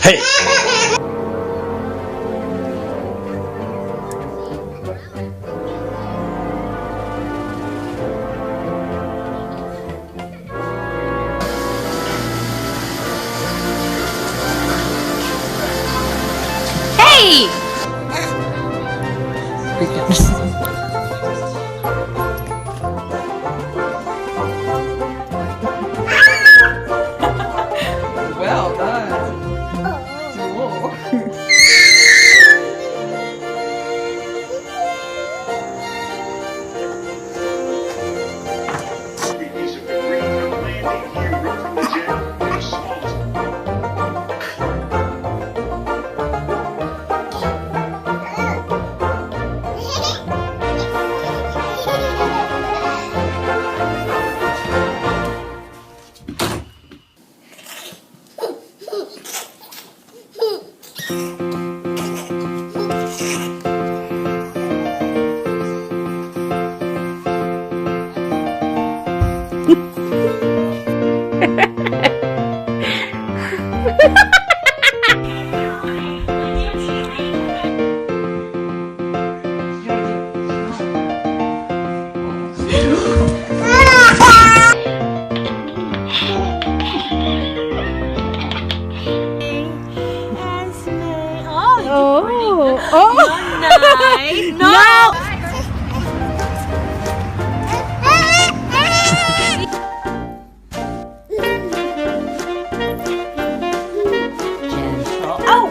Hey! Hey! Well done. Nice. No! Gentle. Oh!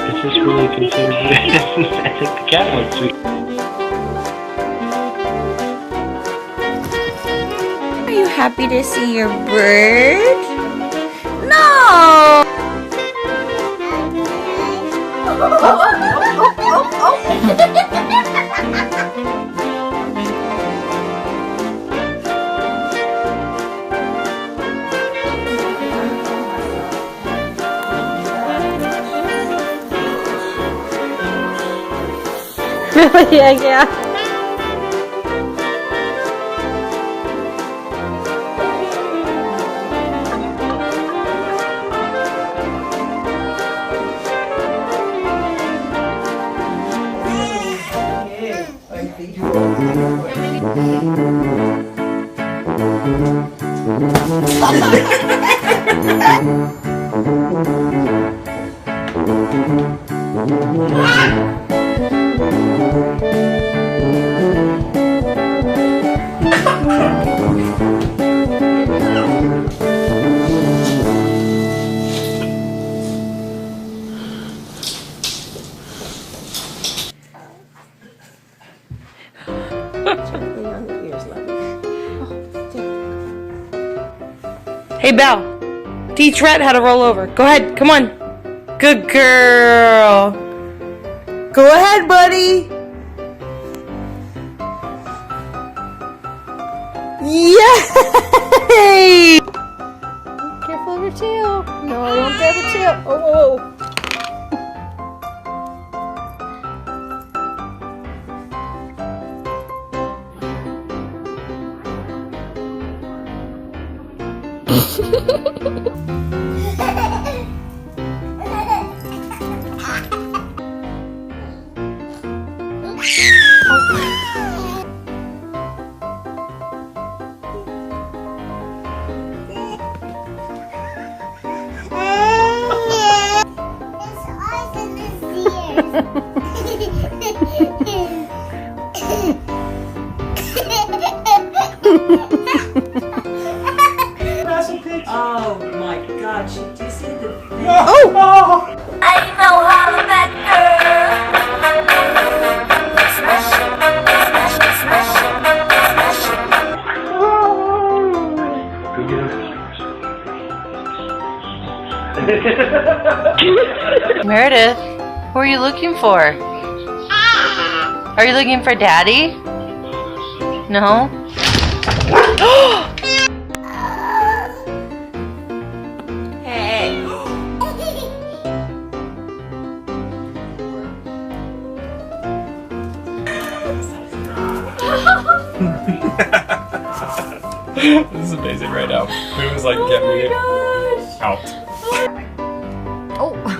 Is this really considered? I think the cat looks sweet. Are you happy to see your bird? No! Yeah. Hey, Belle. Teach Rhett how to roll over. Go ahead. Come on. Good girl. Go ahead, buddy. Yay! Careful of your tail. No, don't grab her tail. Oh. Oh my God! Do you see the thing? Oh! I know how to make smash it, smash it, smash it, smash it. Meredith, who are you looking for? Are you looking for Daddy? No? Hey. This is amazing right now. It was like, get me out. Oh.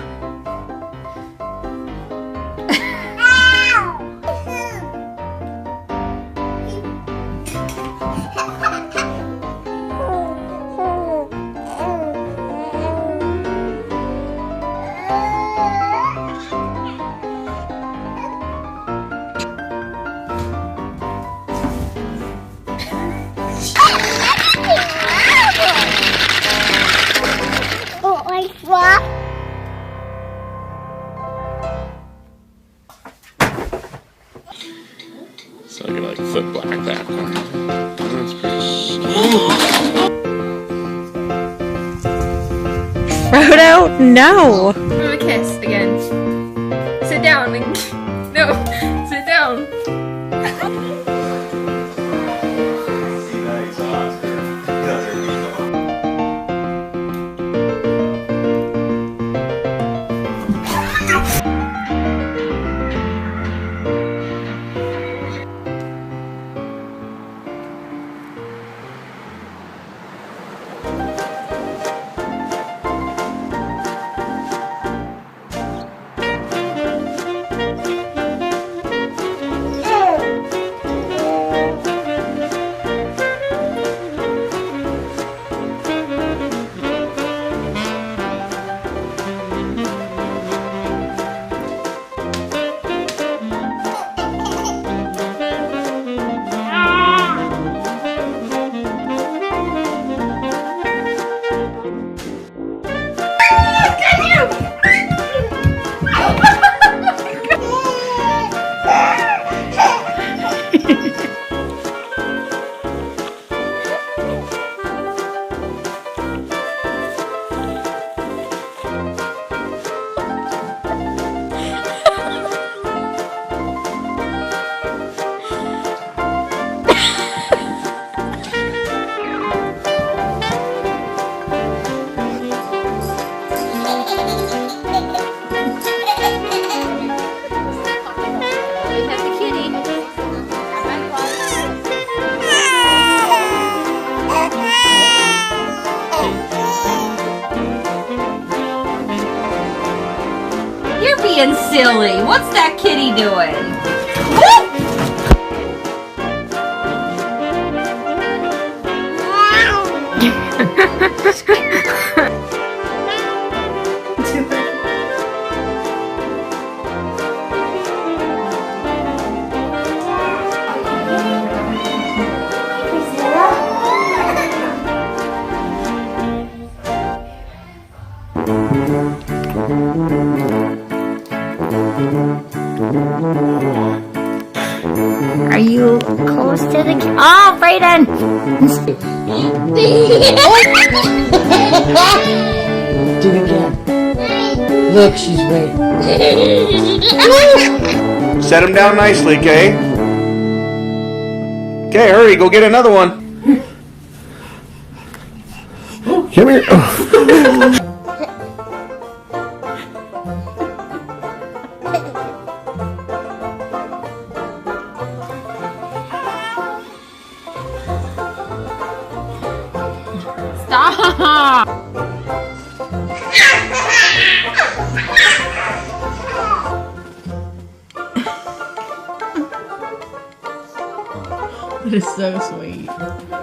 So I can like flip black back. That's pretty. Frodo, no! Give him a kiss again. Sit down. No, sit down. You're being silly. What's that kitty doing? Are you close to the oh, Brayden! Do it again. Look, she's waiting. Set him down nicely, Kay. Okay, hurry, go get another one. Come here. Stop! That is so sweet.